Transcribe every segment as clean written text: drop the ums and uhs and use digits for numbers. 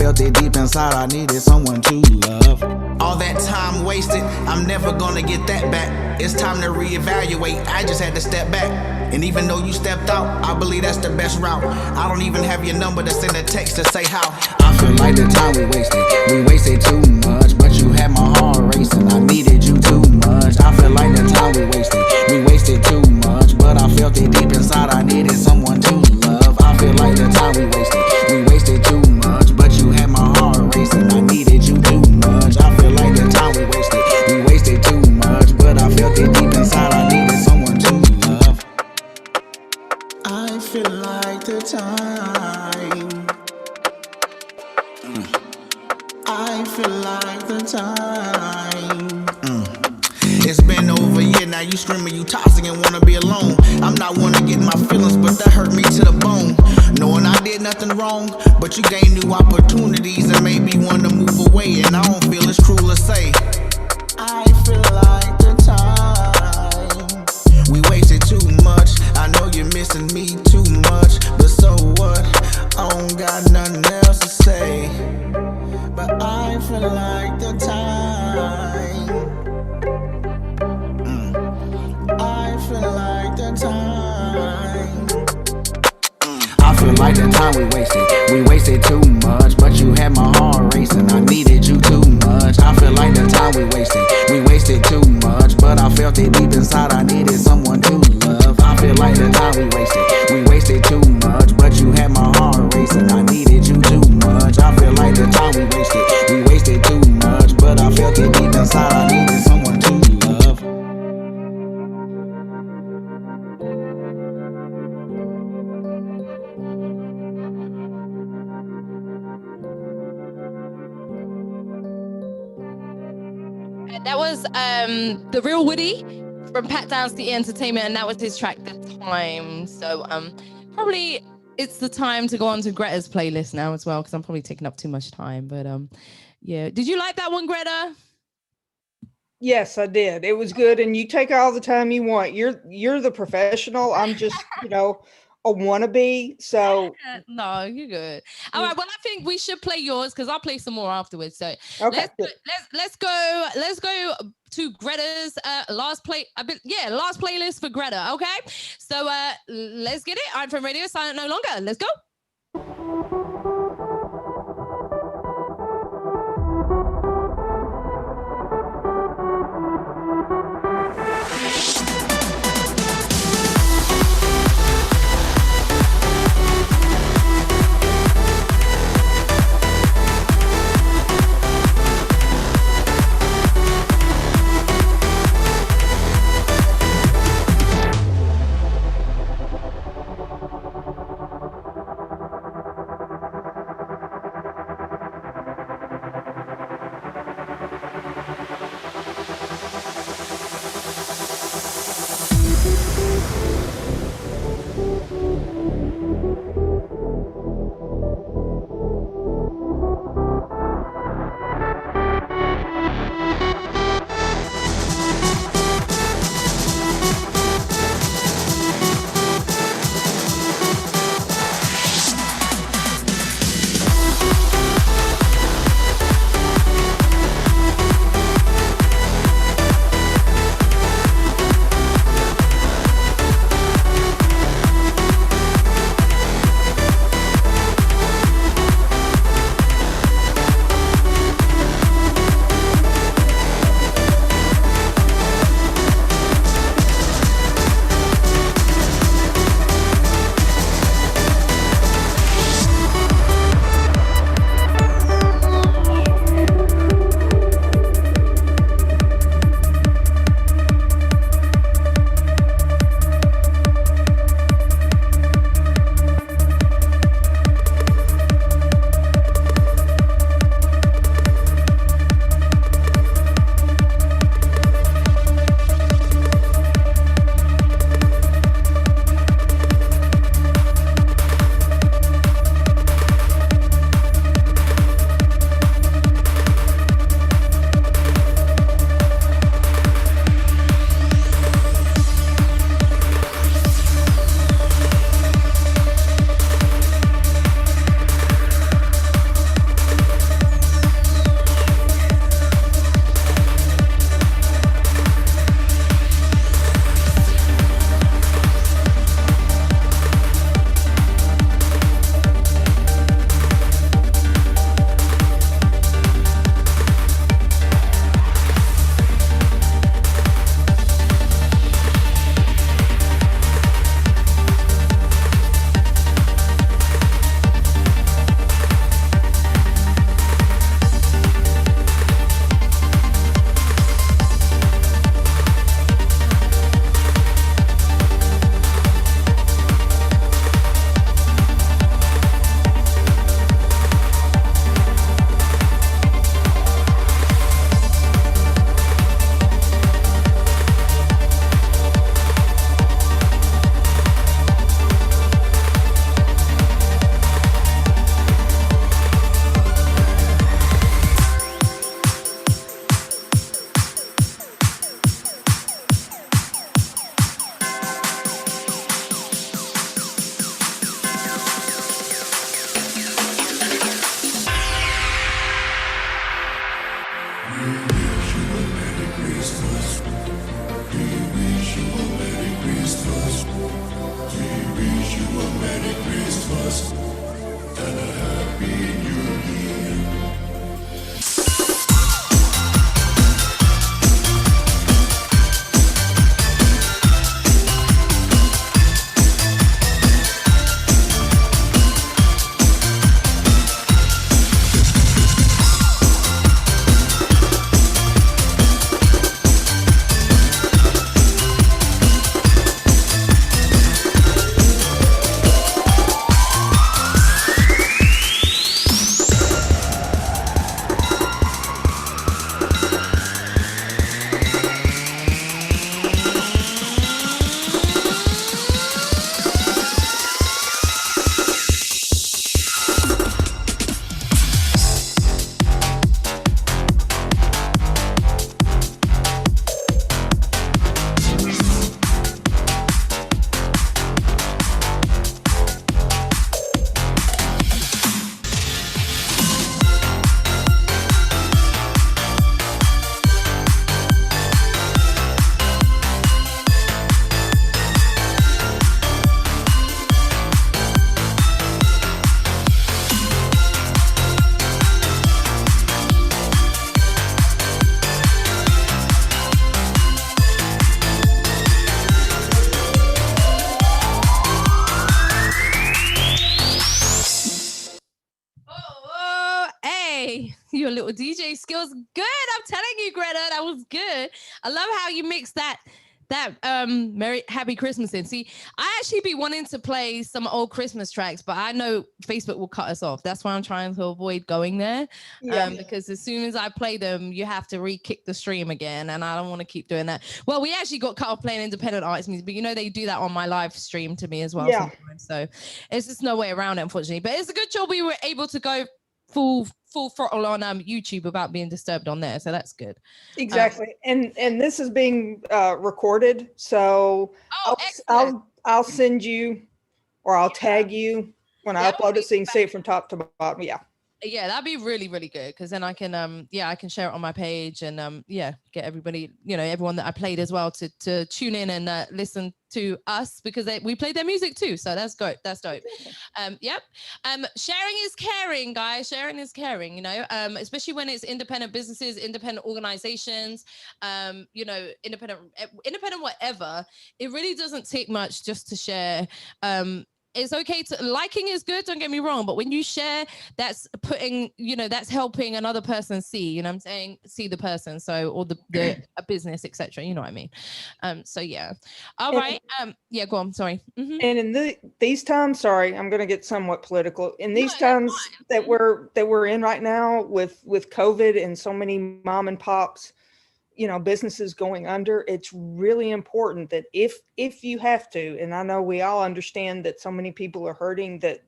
felt it deep inside, I needed someone to love. All that time wasted, I'm never gonna get that back. It's time to reevaluate, I just had to step back. And even though you stepped out, I believe that's the best route. I don't even have your number to send a text to say how. I feel like the time we wasted too much. But you had my heart racing, I needed you too much. I feel like the time we wasted too much. But I felt it deep inside, I needed someone to love. I feel like the time we wasted too much. But you had my heart racing, I needed you too much. I feel like the time we wasted too much. But I felt it deep inside, I needed someone to love. I feel like the time. I feel like the time. It's been over a year now, you screaming, you toxic and wanna be alone. I'm not one to get my feelings, but that hurt me to the bone. Knowing I did nothing wrong, but you gained new opportunities and made me want to move away. And I don't feel it's cruel to say, I feel like the time we wasted too much. I know you're missing me too much, but so what? I don't got nothing else to say. But I feel like the time. I feel like the time. I feel like the time we wasted too much. But you had my heart racing, I needed you too much. I feel like the time we wasted too much. But I felt it deep inside, I needed someone to love. I feel like the time we wasted too much. But you had my heart racing, I needed you too much. I feel like the time we wasted too much. But I felt it deep inside, I needed someone to love. That was The Real Woody from Pat Downstreet Entertainment, and that was his track The Time. So probably it's the time to go on to Greta's playlist now as well, because I'm probably taking up too much time. But yeah, did you like that one, Greta? Yes, I did. It was good, and you take all the time you want. You're the professional. I'm just, a wannabe. So no, you're good. All right. Well, I think we should play yours because I'll play some more afterwards. So okay, let's go to Greta's last playlist for Greta. Okay. So let's get it. I'm from Radio Silent No Longer. Let's go. Your little DJ skills, good. I'm telling you, Greta, that was good. I love how you mix that Merry Happy Christmas in. See, I actually be wanting to play some old Christmas tracks, but I know Facebook will cut us off. That's why I'm trying to avoid going there. Because as soon as I play them, you have to re-kick the stream again, and I don't want to keep doing that. Well, we actually got cut off playing independent artist music, but you know they do that on my live stream to me as well sometimes. So it's just no way around it, unfortunately. But it's a good job we were able to go full throttle on YouTube without being disturbed on there, so that's good. Exactly. And this is being recorded, so I'll send you, or I'll tag you when I upload it, so you can see it from top to bottom. Yeah, that'd be really, really good, because then I can I can share it on my page, and get everybody, everyone that I played as well to tune in and listen to us, because we played their music too. So that's good. That's dope. Sharing is caring, guys. Sharing is caring, especially when it's independent businesses, independent organizations, independent whatever. It really doesn't take much just to share. It's okay to liking is good, don't get me wrong, but when you share, that's putting, that's helping another person see, what I'm saying, see the person, so, or the a business, etc. You know what I mean? All right. Go on, sorry. And in these times, sorry, I'm going to get somewhat political. In these times that we're in right now with COVID and so many mom and pops, businesses going under, it's really important that if you have to, and I know we all understand that so many people are hurting, that,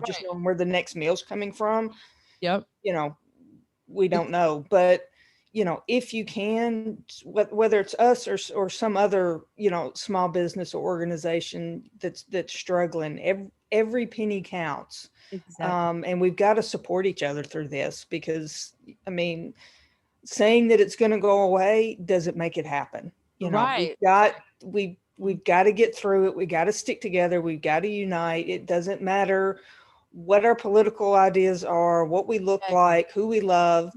just knowing where the next meal's coming from, we don't know, but, if you can, whether it's us or some other, small business or organization that's struggling, every penny counts. Exactly. And we've got to support each other through this, because, saying that it's going to go away doesn't make it happen. We've got to get through it. We got to stick together. We've got to unite. It doesn't matter what our political ideas are, what we look like, who we love.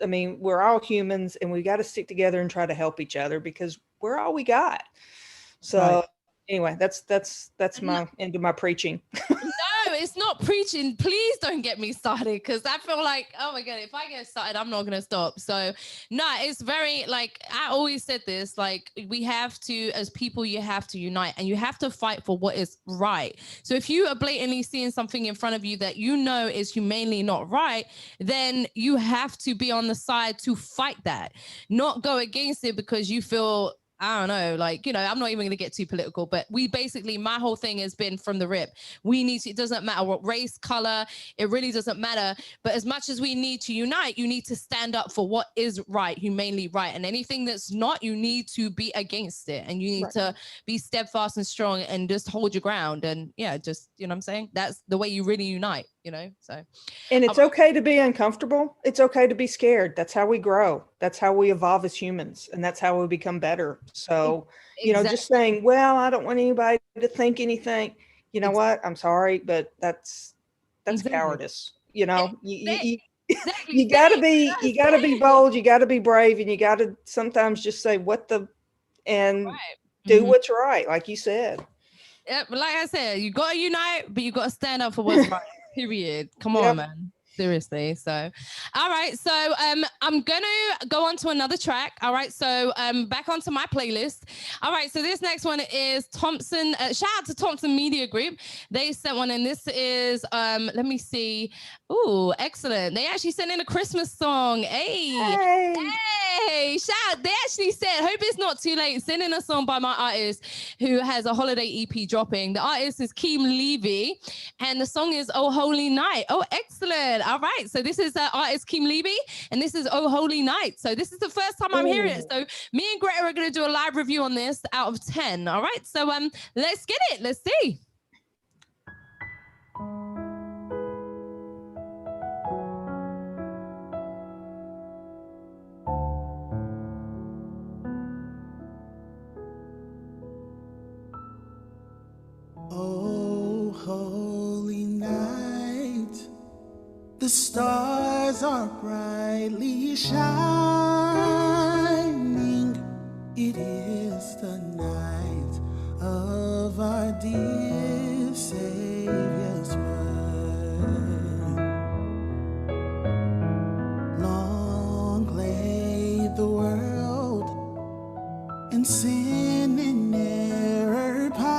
We're all humans, and we got to stick together and try to help each other, because we're all we got. So anyway, that's my end of my preaching. No, it's not preaching. Please don't get me started, because I feel like, oh my God, if I get started, I'm not going to stop. So no, it's very, I always said this, we have to, as people, you have to unite, and you have to fight for what is right. So if you are blatantly seeing something in front of you that is humanely not right, then you have to be on the side to fight that, not go against it because you feel, I don't know, I'm not even going to get too political, but my whole thing has been from the rip. We need to, it doesn't matter what race, color, it really doesn't matter. But as much as we need to unite, you need to stand up for what is right, humanely right. And anything that's not, you need to be against it. And you need to be steadfast and strong and just hold your ground. And just, what I'm saying? That's the way you really unite. So. And it's okay to be uncomfortable. It's okay to be scared. That's how we grow. That's how we evolve as humans. And that's how we become better. So, just saying, well, I don't want anybody to think anything. you know what? I'm sorry, but that's Exactly. cowardice. You know, Exactly. you gotta be bold, you gotta be brave, and you gotta sometimes just say and do what's right, like you said. Yeah, but like I said, you gotta unite, but you gotta stand up for what's right. Period. Come on, man. Seriously. So, all right. So, I'm gonna go on to another track. All right. So, back onto my playlist. All right. So this next one is Thompson. Shout out to Thompson Media Group. They sent one, and this is let me see. Ooh, excellent. They actually sent in a Christmas song. Hey, shout. They actually said, hope it's not too late. Send in a song by my artist who has a holiday EP dropping. The artist is Keem Levy, and the song is Oh Holy Night. Oh, excellent. All right. So this is artist Keem Levy, and this is Oh Holy Night. So this is the first time I'm hearing it. So me and Greta are going to do a live review on this out of 10. All right. So let's get it. Let's see. Oh, holy night, the stars are brightly shining. It is the night of our dear Savior's birth. Long lay the world in sin and error pining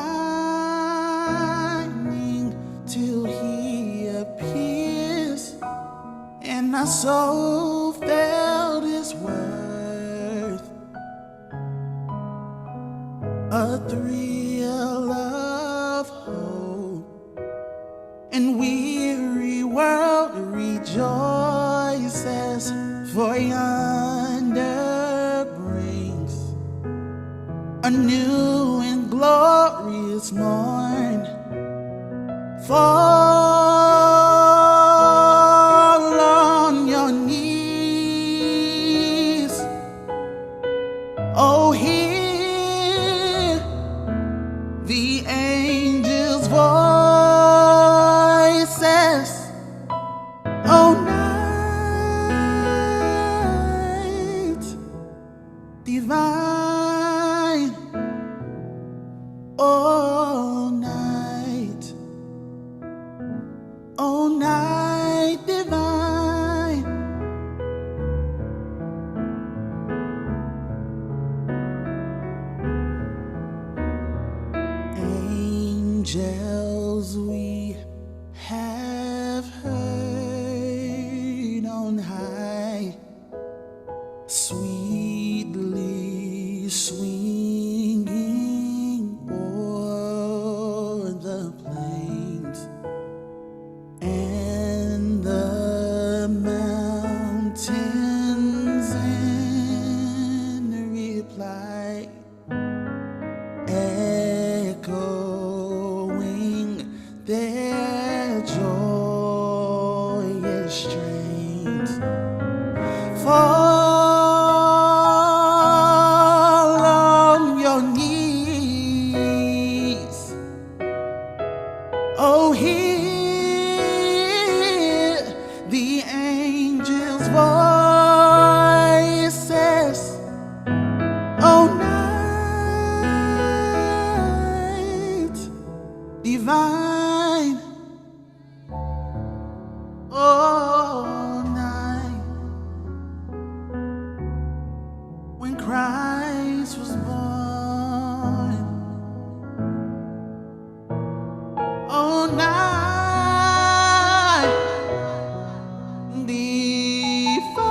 till he appears, and our soul felt his worth. A thrill of hope, and weary world rejoices, for yonder brings a new and glorious morn. Fall on your knees, oh, hear the angels' voices. Oh, night divine. Oh, night. Oh, night divine. Angels we have heard on high, sweetly swinging o'er the plains and the mountains, in reply echoing their joyous strains. Fall on your knees, oh, hear the angels' voices. Oh, night divine. Oh, night when Christ was born. Oh, night divine.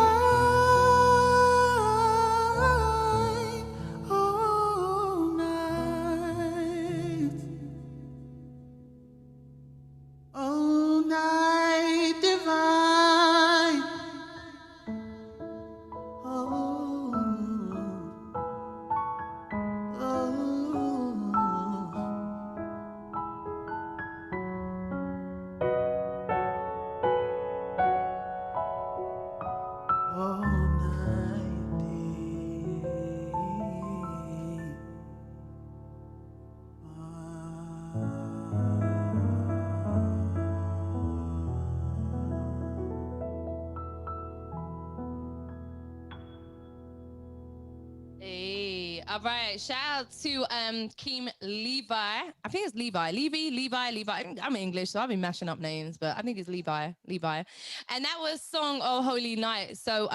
All right. Shout out to Keem Levi. I think it's Levi. Levi. I'm English, so I'll be mashing up names, but I think it's Levi. And that was song Oh Holy Night. So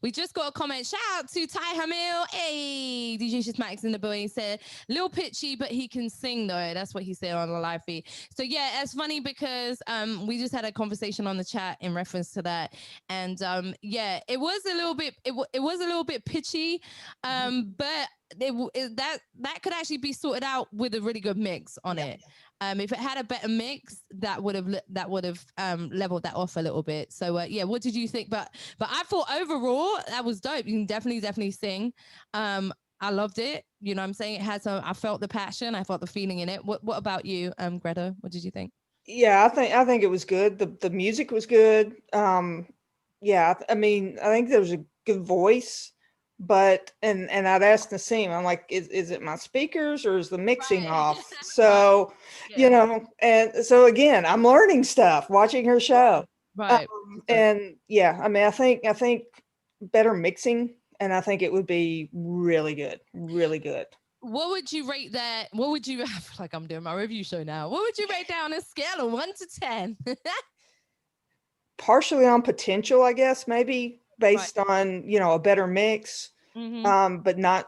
we just got a comment. Shout out to Ty Hamil. Hey, DJ Shizmax in the building. He said, little pitchy, but he can sing though. That's what he said on the live feed. So yeah, it's funny because we just had a conversation on the chat in reference to that. And yeah, it was a little bit pitchy, but that could actually be sorted out with a really good mix on it. If it had a better mix, that would have leveled that off a little bit. So yeah, what did you think? But I thought overall that was dope. You can definitely sing. I loved it. You know what I'm saying? It had some, I felt the passion, I felt the feeling in it. What about you, Greta? What did you think? Yeah, I think it was good. The music was good. Yeah, I mean, I think there was a good voice. But and I'd asked Nasim, I'm like, is it my speakers or is the mixing off? So, you know, and so again, I'm learning stuff watching her show. Right. And yeah, I mean, I think better mixing, and I think it would be really good. What would you rate that? What would you, I feel like I'm doing my review show now. What would you rate down a scale of 1 to 10? Partially on potential, I guess, maybe. Based on, you know, a better mix, but not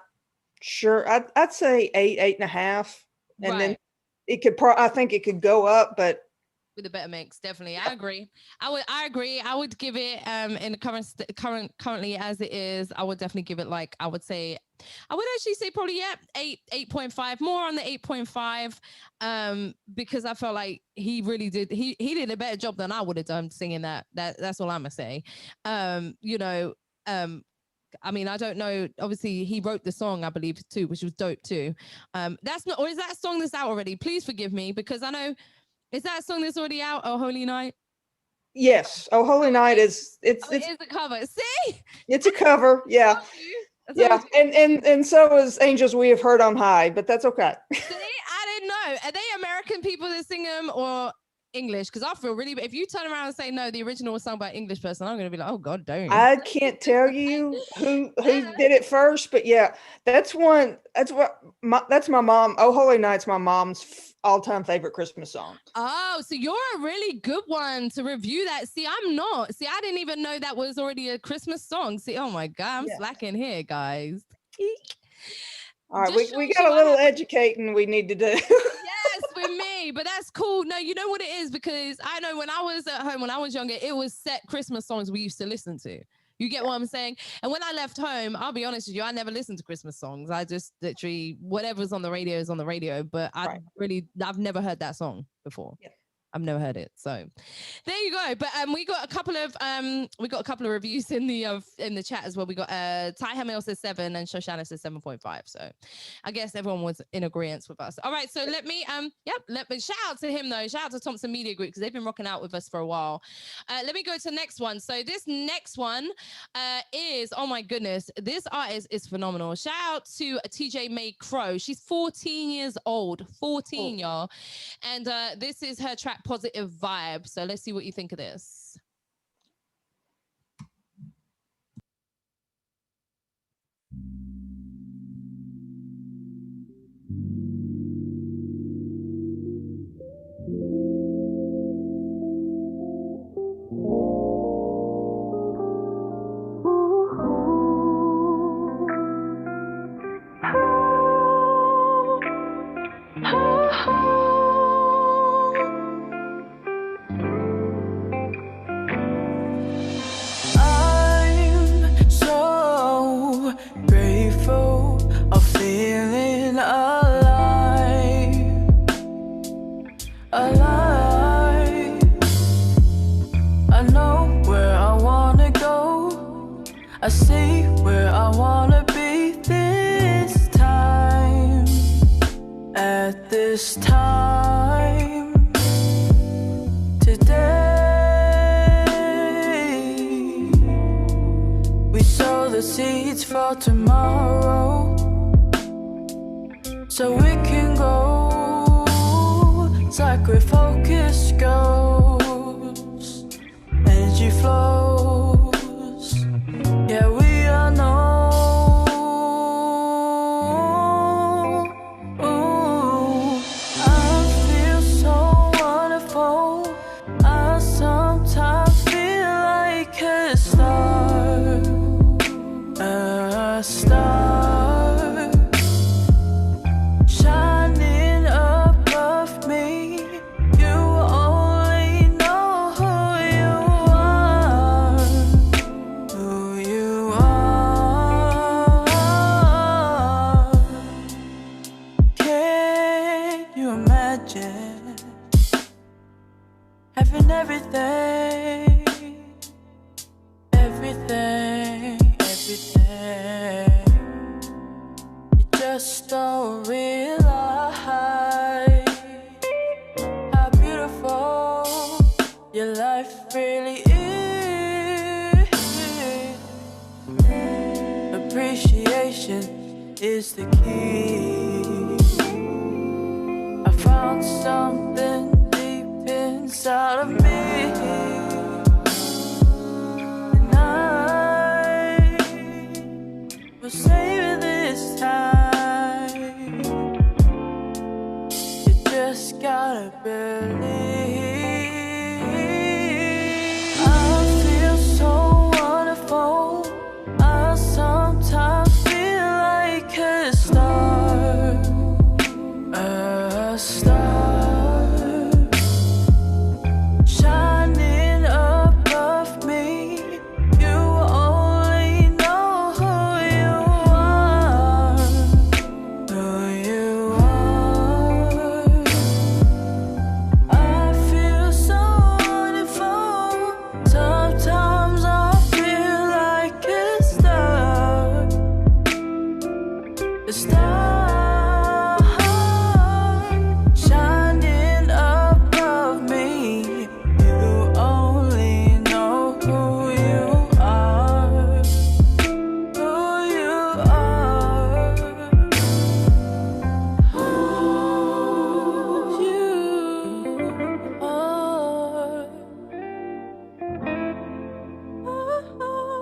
sure. I'd say 8.5, and then it could. I think it could go up, but with a better mix, definitely. I agree. I agree. I would give it in the currently as it is. I would definitely give it like I would actually say probably 8.5, more on the 8.5, because I felt like he really did. He did a better job than I would have done singing that. That's all I'm gonna say. You know, I mean, I don't know. Obviously, he wrote the song, I believe, too, which was dope too. That's not, or is that a song that's out already? Please forgive me, because I know, is that a song that's already out? Oh Holy Night. Yes. Oh Holy Night is it's a cover. See, it's a cover. Yeah. Yeah, and so is Angels We Have Heard on High, but that's okay. See, I didn't know. Are they American people that sing them or English? Because I feel really, if you turn around and say no, the original was sung by an English person, I'm gonna be like, oh god, don't. I can't tell you who did it first, but yeah, that's one. That's my mom. Oh Holy Night's my mom's all-time favorite Christmas song. Oh, so you're a really good one to review that. See, I'm not. See, I didn't even know that was already a Christmas song. See, oh my god, I'm slacking here, guys. All right, we got a little educating we need to do. Yes, with me, but that's cool. No, you know what it is, because I know when I was at home, when I was younger, it was set Christmas songs we used to listen to. You get what I'm saying? And when I left home, I'll be honest with you, I never listened to Christmas songs. I just literally, whatever's on the radio is on the radio, but I've never heard that song before. Yeah. I've never heard it. So there you go. But we got a couple of reviews in the chat as well. We got Ty Hamil says 7 and Shoshana says 7.5. So I guess everyone was in agreement with us. All right. So let me shout out to him though. Shout out to Thompson Media Group, because they've been rocking out with us for a while. Let me go to the next one. So this next one is, oh my goodness, this artist is phenomenal. Shout out to TJ May Crow. She's 14 years old, 14 y'all. And this is her track Positive Vibe. So let's see what you think of this. I see where I wanna be this time. At this time today, we sow the seeds for tomorrow, so we can go. It's like where focus goes, energy flows. Yeah, we are known. giving everything, everything, everything. You just don't realize how beautiful your life really is. Appreciation is the key. I found something deep inside of me, and I will save it this time. You just gotta believe. I feel so wonderful. I sometimes feel like a star, a star shining above me. You only know who you are, who you are. I feel so wonderful. Sometimes I feel like a star shining above me. You only know who you are, who you are, who you are.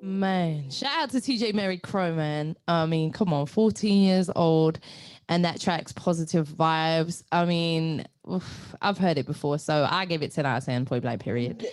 Man, shout out to TJ Mary Crow, man. I mean, come on, 14 years old, and that track's positive vibes. I mean, oof, I've heard it before, so I gave it 10 out of 10, point blank, period.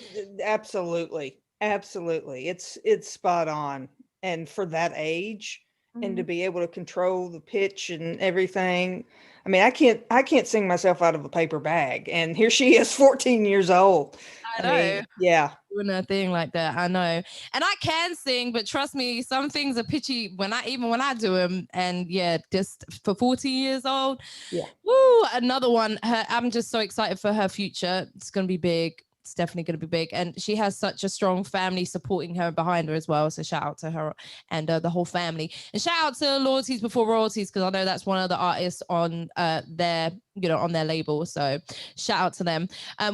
Absolutely. Absolutely. It's spot on. And for that age, and to be able to control the pitch and everything. I mean, I can't sing myself out of a paper bag. And here she is, 14 years old. I know. mean, yeah. Doing a thing like that, I know. And I can sing, but trust me, some things are pitchy when I do them. And yeah, just for 14 years old. Yeah. Woo, another one. I'm just so excited for her future. It's gonna be big. It's definitely going to be big, and she has such a strong family supporting her behind her as well, so shout out to her and the whole family, and shout out to Loyalties Before Royalties, because I know that's one of the artists on their on their label, so shout out to them.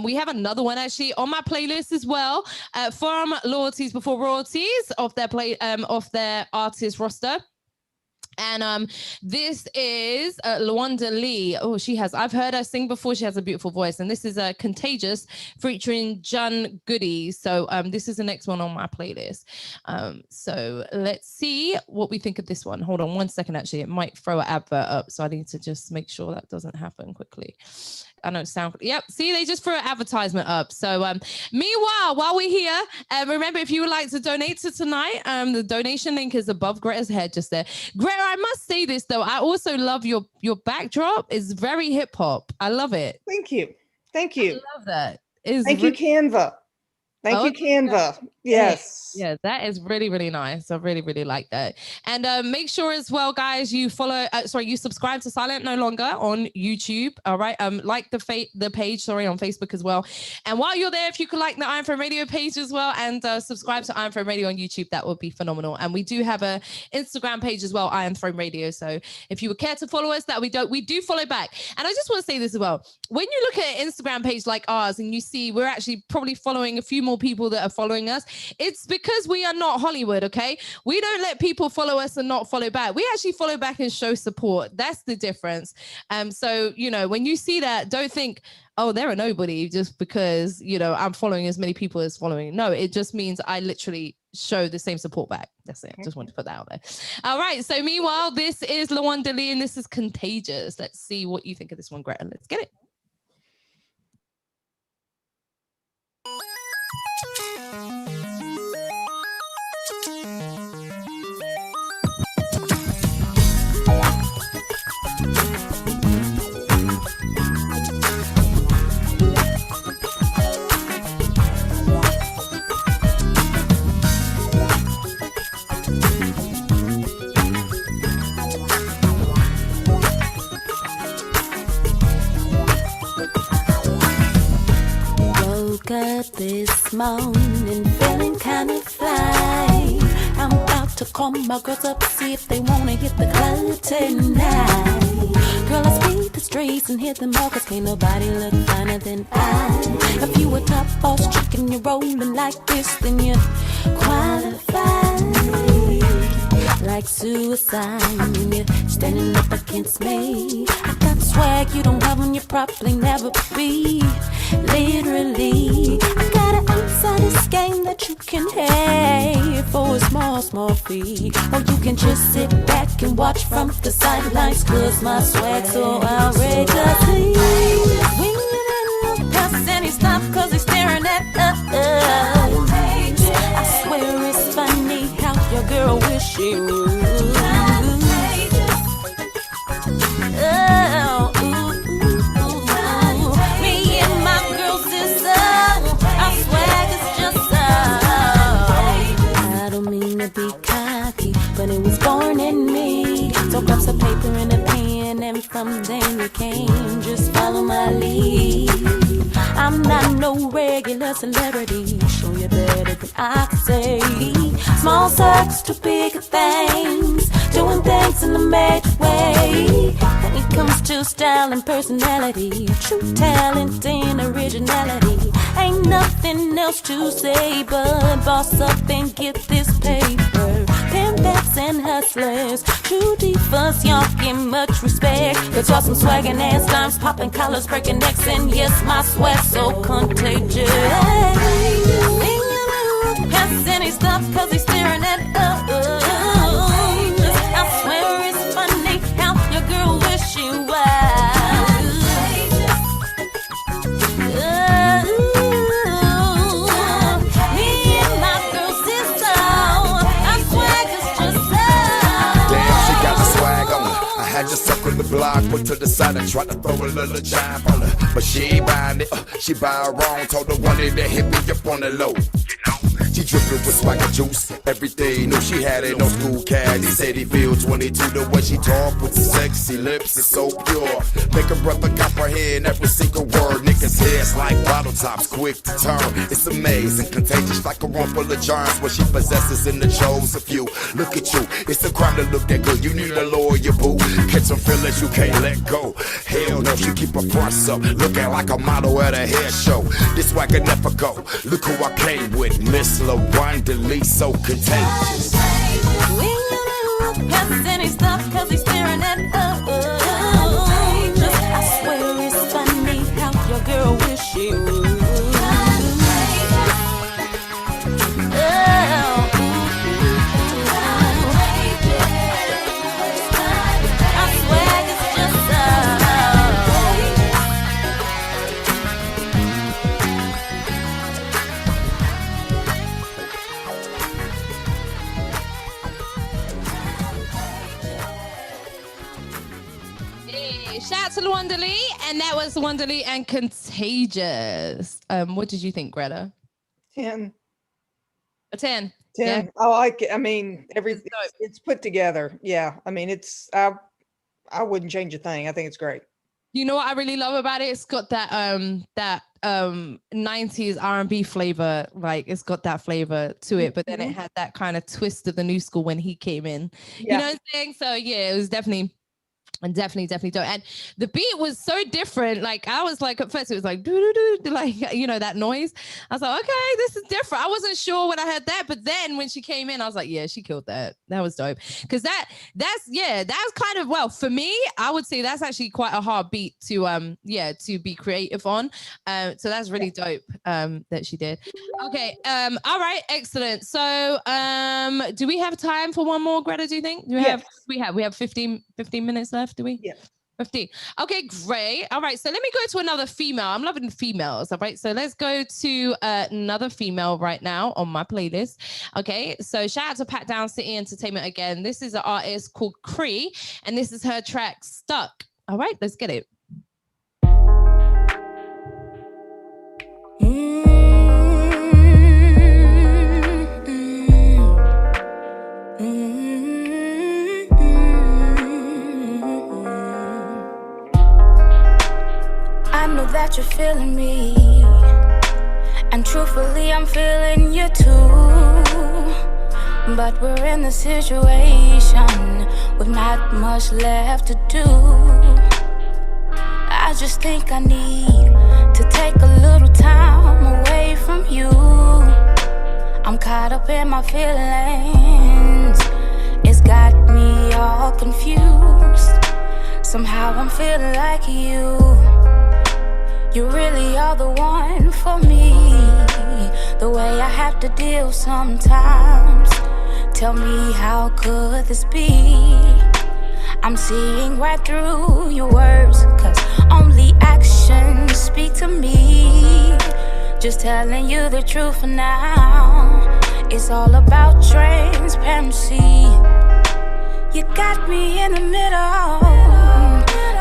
We have another one actually on my playlist as well, from Loyalties Before Royalties, of their artist roster. And this is Lawanda Lee. Oh, I've heard her sing before. She has a beautiful voice. And this is Contagious featuring John Goody. So this is the next one on my playlist. So let's see what we think of this one. Hold on 1 second, actually. It might throw an advert up. So I need to just make sure that doesn't happen quickly. I know sound. Yep. See, they just threw an advertisement up. So meanwhile, while we're here, remember, if you would like to donate to tonight, the donation link is above Greta's head just there. Greta, I must say this though. I also love your backdrop. It's very hip hop. I love it. Thank you. Thank you. I love that. Thank you, Canva. Thank you, Canva. Yes. Yeah, that is really, really nice. I really, really like that. And make sure as well, guys, you you subscribe to Silent No Longer on YouTube. All right. Like the page, on Facebook as well. And while you're there, if you could like the Iron Throne Radio page as well, and subscribe to Iron Throne Radio on YouTube, that would be phenomenal. And we do have a Instagram page as well, Iron Throne Radio. So if you would care to follow us, we do follow back. And I just want to say this as well. When you look at an Instagram page like ours and you see we're actually probably following a few more people that are following us, it's because we are not Hollywood, okay? We don't let people follow us and not follow back. We actually follow back and show support. That's the difference. So, when you see that, don't think, oh, they're a nobody just because, I'm following as many people as following. No, it just means I literally show the same support back. That's it. Just wanted to put that out there. All right. So meanwhile, this is Lawanda Lee and this is Contagious. Let's see what you think of this one, Greta. Let's get it. to call my girls up, see if they wanna hit the club tonight. Girl, I speed the streets and hit them all, cause can't nobody look finer than I. If you a top boss chick and you're rolling like this, then you're qualified. Like suicide when you're standing up against me. I got swag you don't have and you probably never be. Literally, I got an outside this game that you can have for a small, small fee. Or you can just sit back and watch from the sidelines, cause my swag's so outrageous. When you're in the past and he stop cause he's staring at us. I swear it's funny how your girl wish she would. Oh, me and my girls is so, our swag is just so. I don't mean to be cocky, but it was born in me. So grab some paper and a pen, and from then you came. Just follow my lead. I'm not no regular celebrity, show you better than I can say. Small circles to bigger things, doing things in a major way. When it comes to style and personality, true talent and originality, ain't nothing else to say but boss up and get this paper. Pimpers and hustlers, true divas, y'all get much respect. Cause y'all some swaggin' ass dimes, popping collars, breaking necks, and yes, my swag's so contagious. Pass any stuff cause he's staring at us. I swear it's funny how your girl wish she was. Me and my girls is so, our swag is just so. Damn, she got the swag on her. I had just circled the block, went to the side and tried to throw a little jive on her. But she ain't buying it, she buy it wrong. Told her one day to hit me up on the low. She drippin' with swagger juice, everything. Knew she had it, no school cat. He said he feel 22. The way she talk with the sexy lips is so pure. Make a brother comprehend every single word. Niggas' heads like bottle tops, quick to turn. It's amazing, contagious like a room full of germs. What she possesses in the chose of few. Look at you, it's a crime to look that good. You need a lawyer, boo. Catch some feelings you can't let go. Hell no, she keep her fronts up, looking like a model at a hair show. This swagger never go. Look who I came with, Miss LaWanda Lee, so contagious. We ain't past any stuff cause he's staring at us. I swear it's funny how your girl wish she would. Shout out to LaWanda Lee, and that was LaWanda Lee and Contagious. What did you think, Greta? 10. A 10. 10. Yeah. I like it. I mean, it's put together. Yeah. I mean, I wouldn't change a thing. I think it's great. You know what I really love about it? It's got that 90s R&B flavor. Like, it's got that flavor to it, but then it had that kind of twist of the new school when he came in. Yeah. You know what I'm saying? So yeah, it was definitely dope. And the beat was so different. Like, I was like, at first it was like doo-doo-doo, like, you know, that noise. I was like, okay, this is different. I wasn't sure when I heard that, but then when she came in, I was like, yeah, she killed that. That was dope. Because that's kind of, well, for me, I would say that's actually quite a hard beat to be creative on. So that's really dope that she did. Okay. All right, excellent. So do we have time for one more, Greta, do you think? We have 15 minutes left, do we? Yeah. 15. Okay, great. All right, so let me go to another female. I'm loving females. All right, so let's go to another female right now on my playlist. Okay, so shout out to Pat Down City Entertainment again. This is an artist called Cree, and this is her track Stuck. All right, let's get it. I know that you're feeling me, and truthfully I'm feeling you too. But we're in a situation with not much left to do. I just think I need to take a little time away from you. I'm caught up in my feelings. It's got me all confused. Somehow I'm feeling like you really are the one for me. The way I have to deal sometimes. Tell me, how could this be? I'm seeing right through your words, 'cause only actions speak to me. Just telling you the truth for now. It's all about transparency. You got me in the middle,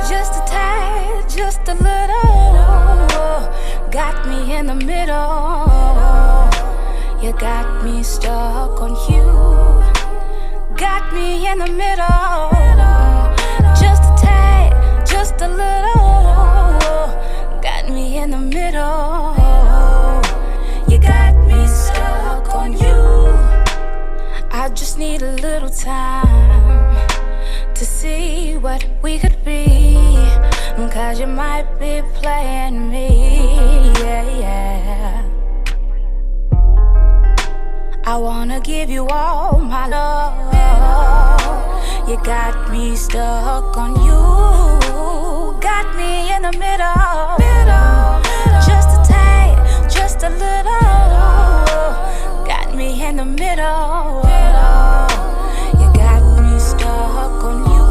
just a tad, just a little. Got me in the middle. You got me stuck on you. Got me in the middle, just a tad, just a little. Got me in the middle. You got me stuck on you. I just need a little time to see what we could be. 'Cause you might be playing me, yeah. I wanna give you all my love. You got me stuck on you. Got me in the middle. Just a tad, just a little. Got me in the middle. You got me stuck on you.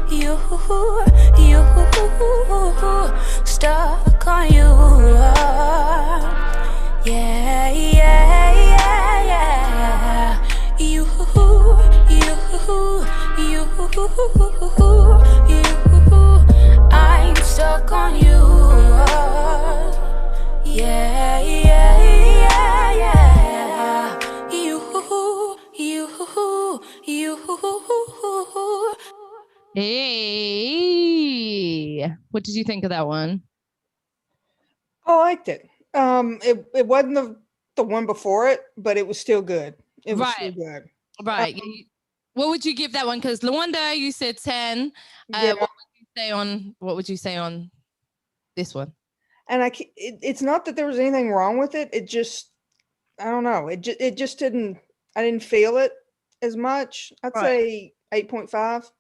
You stuck on you. Yeah. You. I'm stuck on you. Yeah. You. Hey, what did you think of that one? I liked it. It wasn't the one before it, but it was still good. It was still good. Right. What would you give that one? Because Lawanda, you said 10. Yeah. What would you say on this one? And it's not that there was anything wrong with it. It just, I don't know. It just didn't. I didn't feel it as much. I'd say 8.5.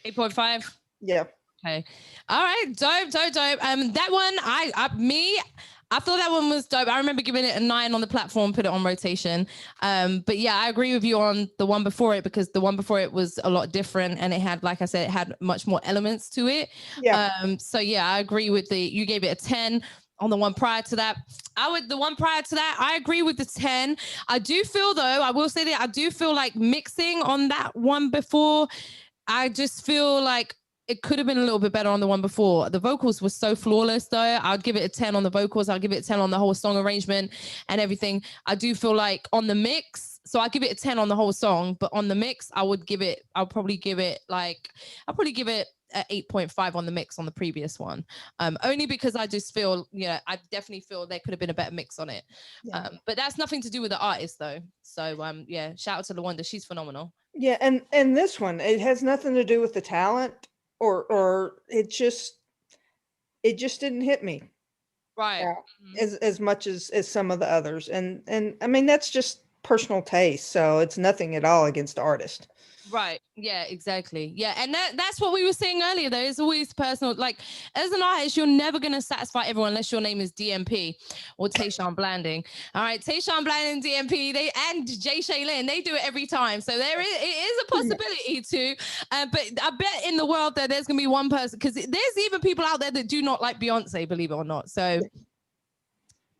8.5. Yeah. Okay. All right. Dope. That one, I thought that one was dope. I remember giving it a 9 on the platform, put it on rotation. But yeah, I agree with you on the one before it, because the one before it was a lot different, and it had, like I said, it had much more elements to it. Yeah. So yeah, I agree with you gave it a 10 on the one prior to that. I agree with the 10. I do feel though, I will say that I do feel like mixing on that one before, I just feel like it could have been a little bit better on the one before. The vocals were so flawless though. I'd give it a 10 on the vocals. I'll give it a 10 on the whole song arrangement and everything. I do feel like on the mix, so I give it a 10 on the whole song, but on the mix, I'll probably give it a 8.5 on the mix on the previous one. Only because I just feel, I definitely feel there could have been a better mix on it. Yeah. But that's nothing to do with the artist though. So yeah, shout out to Lawanda. She's phenomenal. Yeah. And this one, it has nothing to do with the talent or it just didn't hit me. Right. As much as some of the others. And I mean, that's just personal taste. So it's nothing at all against the artist. Right. Yeah, exactly. Yeah. And that's what we were saying earlier, though. It's always personal. Like, as an artist, you're never going to satisfy everyone unless your name is DMP or Tayshawn Blanding. All right. Tayshawn Blanding, DMP, and Jay Shaylin, they do it every time. So it is a possibility to. But I bet in the world that there's going to be one person, because there's even people out there that do not like Beyonce, believe it or not. So,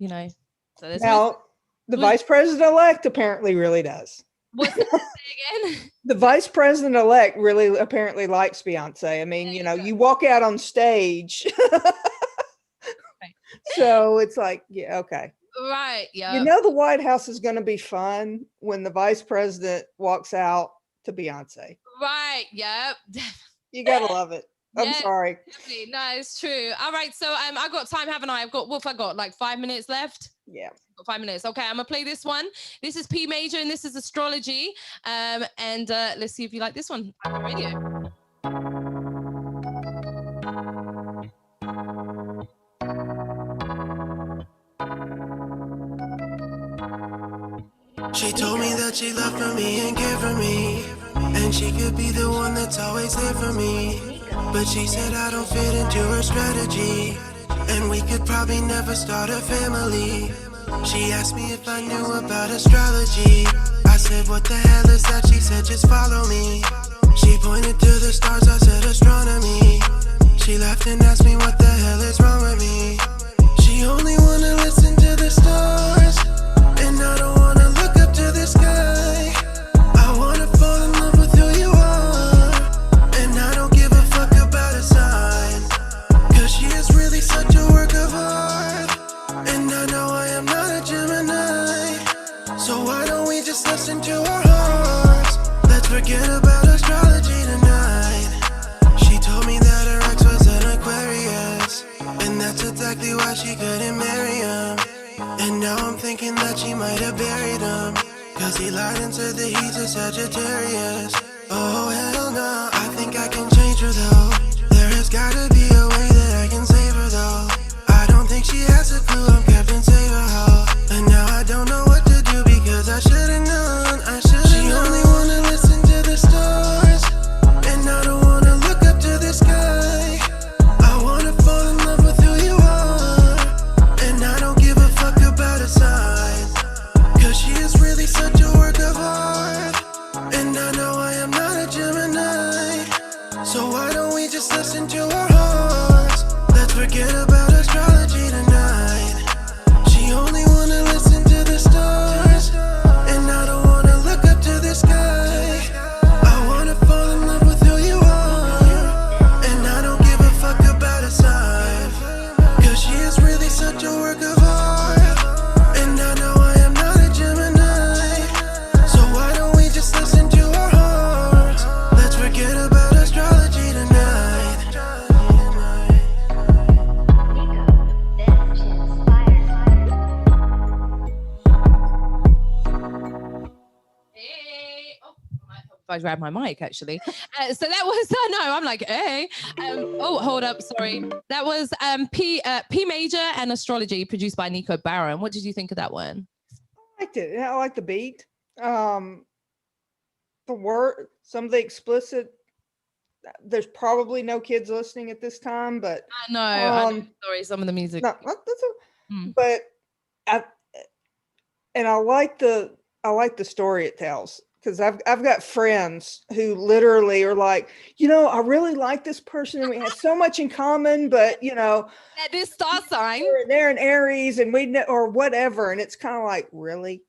So there's now, the vice president-elect apparently really does. What's that again? The vice president-elect really apparently likes Beyonce. I mean, you walk out on stage. So it's like, yeah, okay. Right, yeah. The White House is going to be fun when the vice president walks out to Beyonce. Right, yeah. You got to love it. I'm sorry. Definitely. No, it's true. All right, so I got time, haven't I? I've got like 5 minutes left. Yeah. 5 minutes. Okay, I'm gonna play this one. This is P major and this is Astrology. And let's see if you like this one on the radio. She told me that she loved for me and cared for me, and she could be the one that's always there for me. But she said I don't fit into her strategy, and we could probably never start a family. She asked me if I knew about astrology. I said, what the hell is that? She said, just follow me. She pointed to the stars, I said astronomy. She laughed and asked me what the hell is wrong with me. She only wanna listen to the stars, and I don't wanna look up to the sky. I wanna fall in love with who you are, and I don't give a fuck about a sign, cause she is really such a work of art. And I know I am not a Gemini, so why don't we just listen to our hearts? Let's forget about astrology tonight. She told me that her ex was an Aquarius, and that's exactly why she couldn't marry him. And now I'm thinking that she might have buried him, cause he lied and said that he's a Sagittarius. Oh hell no, I think I can change her though. There has gotta be a way that I can save her though. I don't think she has a clue I'm Captain Save-A-Ho, and now I don't know what to do because I should've known, I should've known. She only wanna listen to the stars, and I don't wanna look up to the sky. I wanna fall in love with who you are, and I don't give a fuck about a sign, cause she is really such a work of art. And I know I am not a Gemini, so why don't we just listen to our hearts? Let's forget about astrology tonight. She only wanna listen to the stars, and I don't wanna look up to the sky. I wanna fall in love with who you are, and I don't give a fuck about a sign, cause she is really such a work of art. And I know I am not a Gemini, so why don't we just listen to our hearts? Let's forget about astrology tonight. Hey. Oh, I grabbed my mic actually. So that was no, I'm like, hey. Oh, hold up, sorry. That was P major and Astrology, produced by Nico Barron. What did you think of that one? I liked it. I like the beat. The word, some of the explicit. There's probably no kids listening at this time, but I know. Sorry, some of the music. No, but I like the story it tells, because I've got friends who literally are like, I really like this person and we have so much in common, but that is star sign. They're an Aries and we know, or whatever, and it's kind of like, really.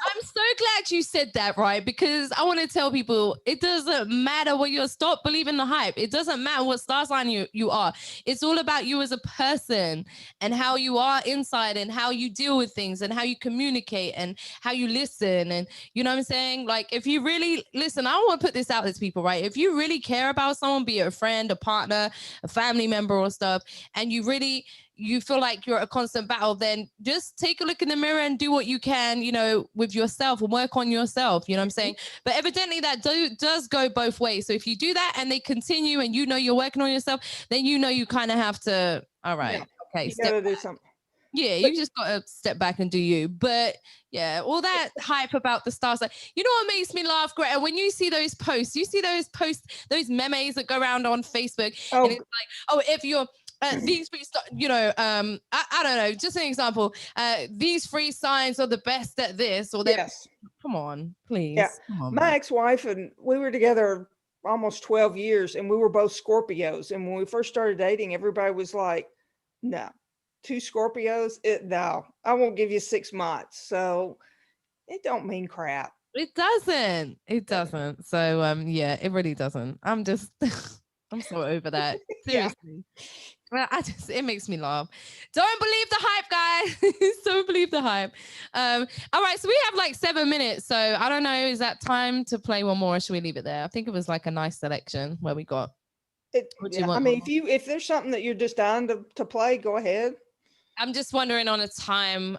I'm so glad you said that, right? Because I want to tell people it doesn't matter what you're. Stop believing the hype. It doesn't matter what star sign you are. It's all about you as a person and how you are inside and how you deal with things and how you communicate and how you listen. And you know what I'm saying? Like, if you really listen, I want to put this out there to people, right? If you really care about someone, be it a friend, a partner, a family member or stuff, and you feel like you're at a constant battle, then just take a look in the mirror and do what you can, with yourself and work on yourself. You know what I'm saying? But evidently that does go both ways. So if you do that and they continue and you're working on yourself, then you kind of have to, all right, okay. You gotta do something. Yeah, you just got to step back and do you. But yeah, all that hype about the stars. Like, you know what makes me laugh, Greta? When you see those posts, those memes that go around on Facebook, and it's like, if you're these three, I don't know, just an example. These three signs are the best at this, or yes. Come on, please. Yeah, come on, my ex-wife and we were together almost 12 years, and we were both Scorpios. And when we first started dating, everybody was like, "No, 2 Scorpios? No, I won't give you 6 months." So it don't mean crap. It doesn't. So yeah, it really doesn't. I'm just, I'm so over that. Seriously. Well, it makes me laugh. Don't believe the hype, guys. Don't believe the hype. All right, so we have like 7 minutes. So I don't know, is that time to play one more, or should we leave it there? I think it was like a nice selection where we got. I mean, if there's something that you're just dying to play, go ahead. I'm just wondering on a time.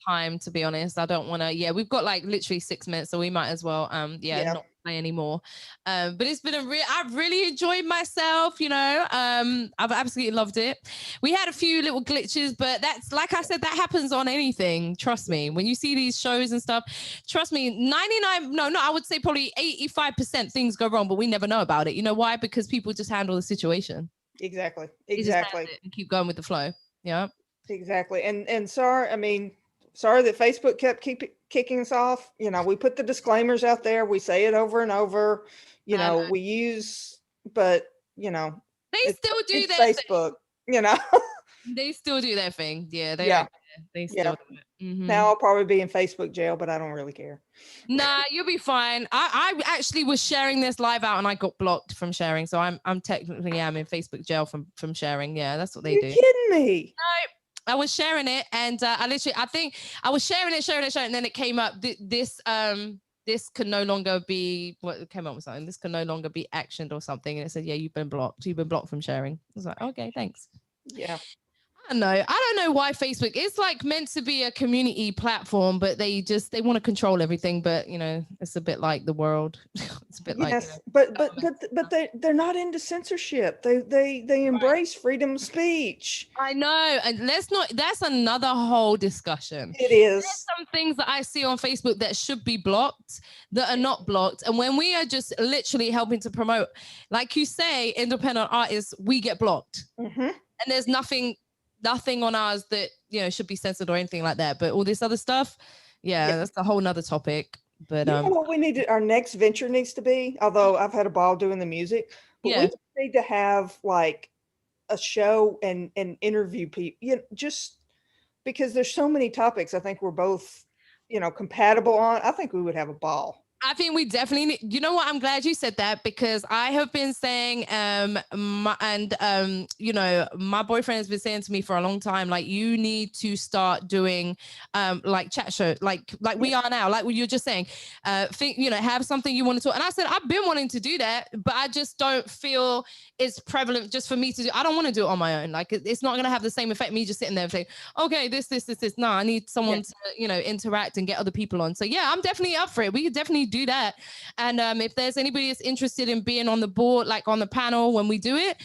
Time, to be honest. I don't want to. We've got like literally 6 minutes, so we might as well. Not play anymore. But it's been I've really enjoyed myself. I've absolutely loved it. We had a few little glitches, but that's, like I said, that happens on anything. Trust me. When you see these shows and stuff, trust me, I would say probably 85% things go wrong, but we never know about it. You know why? Because people just handle the situation. Exactly. And keep going with the flow. Yeah. Exactly. And sorry that Facebook kept kicking us off. We put the disclaimers out there. We say it over and over. We use, but they still do their Facebook. They still do their thing. Yeah, they still do it. Mm-hmm. Now I'll probably be in Facebook jail, but I don't really care. Nah, you'll be fine. I actually was sharing this live out and I got blocked from sharing. So I'm technically in Facebook jail from sharing. Yeah, that's what they do. You're kidding me? No. I was sharing it, and I think I was sharing it, and then it came up. This can no longer be what it came up with something. This can no longer be actioned or something, and it said, "Yeah, you've been blocked. You've been blocked from sharing." I was like, "Okay, thanks." Yeah. I don't know why Facebook. It's like meant to be a community platform, but they want to control everything. But it's a bit like the world. It's a bit like but they're not into censorship. They embrace freedom of speech. I know, and that's another whole discussion. It is. There's some things that I see on Facebook that should be blocked that are not blocked, and when we are just literally helping to promote, like you say, independent artists, we get blocked, and there's nothing on ours that should be censored or anything like that, but all this other stuff, that's a whole nother topic. But what we need our next venture needs to be, although I've had a ball doing the music, but we need to have like a show and interview people, just because there's so many topics I think we're both compatible on. I think we would have a ball. I think we definitely need, you know what? I'm glad you said that, because I have been saying, my boyfriend has been saying to me for a long time, like, you need to start doing, like chat show, like we are now, like what you're just saying, have something you want to talk. And I said, I've been wanting to do that, but I just don't feel it's prevalent just for me to do. I don't want to do it on my own. Like, it's not going to have the same effect. Me just sitting there and saying, okay, this. No, I need someone to, interact and get other people on. So yeah, I'm definitely up for it. We could definitely do that. And if there's anybody that's interested in being on the board, like on the panel when we do it,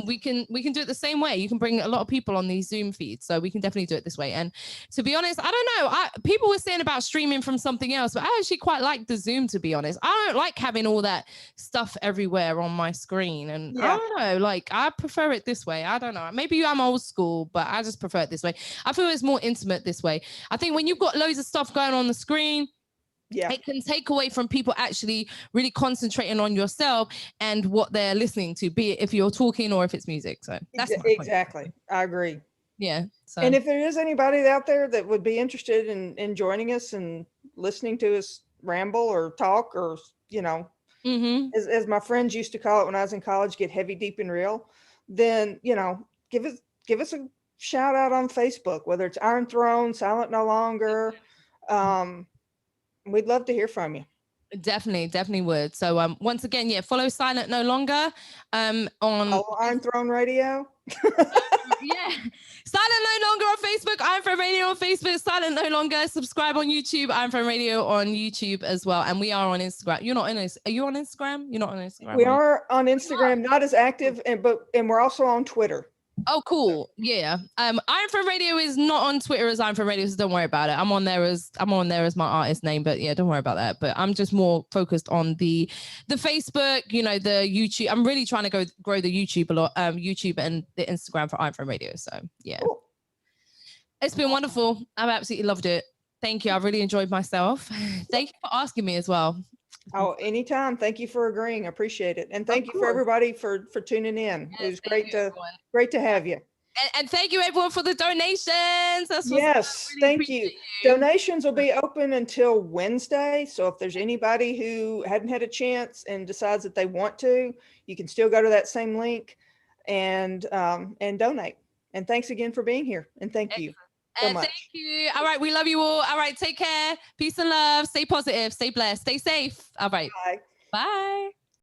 we can do it the same way. You can bring a lot of people on these Zoom feeds, so we can definitely do it this way. And to be honest, I don't know, people were saying about streaming from something else, but I actually quite like the Zoom, to be honest. I don't like having all that stuff everywhere on my screen, and I don't know, like, I prefer it this way. I don't know, maybe I'm old school, but I just prefer it this way. I feel it's more intimate this way. I think when you've got loads of stuff going on the screen, it can take away from people actually really concentrating on yourself and what they're listening to, be it if you're talking or if it's music. So that's exactly. I agree. Yeah. So. And if there is anybody out there that would be interested in joining us and listening to us ramble or talk, or as my friends used to call it when I was in college, get heavy, deep, and real, then give us a shout out on Facebook, whether it's Iron Throne, Silent No Longer. We'd love to hear from you. Definitely would. So once again, follow Silent No Longer on Iron Throne Radio. Silent No Longer on Facebook, Iron Throne Radio on Facebook, Silent No Longer. Subscribe on YouTube, Iron Throne Radio on YouTube as well. And we are on Instagram. You're not on Instagram? Are you on Instagram? You're not on Instagram. We are on Instagram, not as active, and we're also on Twitter. Oh, cool. Yeah. Iron Throne Radio is not on Twitter as Iron Throne Radio, so don't worry about it. I'm on there as my artist name, but yeah, don't worry about that. But I'm just more focused on the Facebook, the YouTube. I'm really trying to grow the YouTube a lot, YouTube and the Instagram for Iron Throne Radio. So yeah. Cool. It's been wonderful. I've absolutely loved it. Thank you. I've really enjoyed myself. Thank you for asking me as well. Oh, anytime. Thank you for agreeing. I appreciate it. And thank you for everybody for tuning in. It was great to have you. And thank you everyone for the donations. Thank you. Donations will be open until Wednesday. So if there's anybody who hadn't had a chance and decides that they want to, you can still go to that same link and donate. And thanks again for being here. And thank you. So much. Thank you. All right. We love you all. All right. Take care. Peace and love. Stay positive. Stay blessed. Stay safe. All right. Bye. Bye.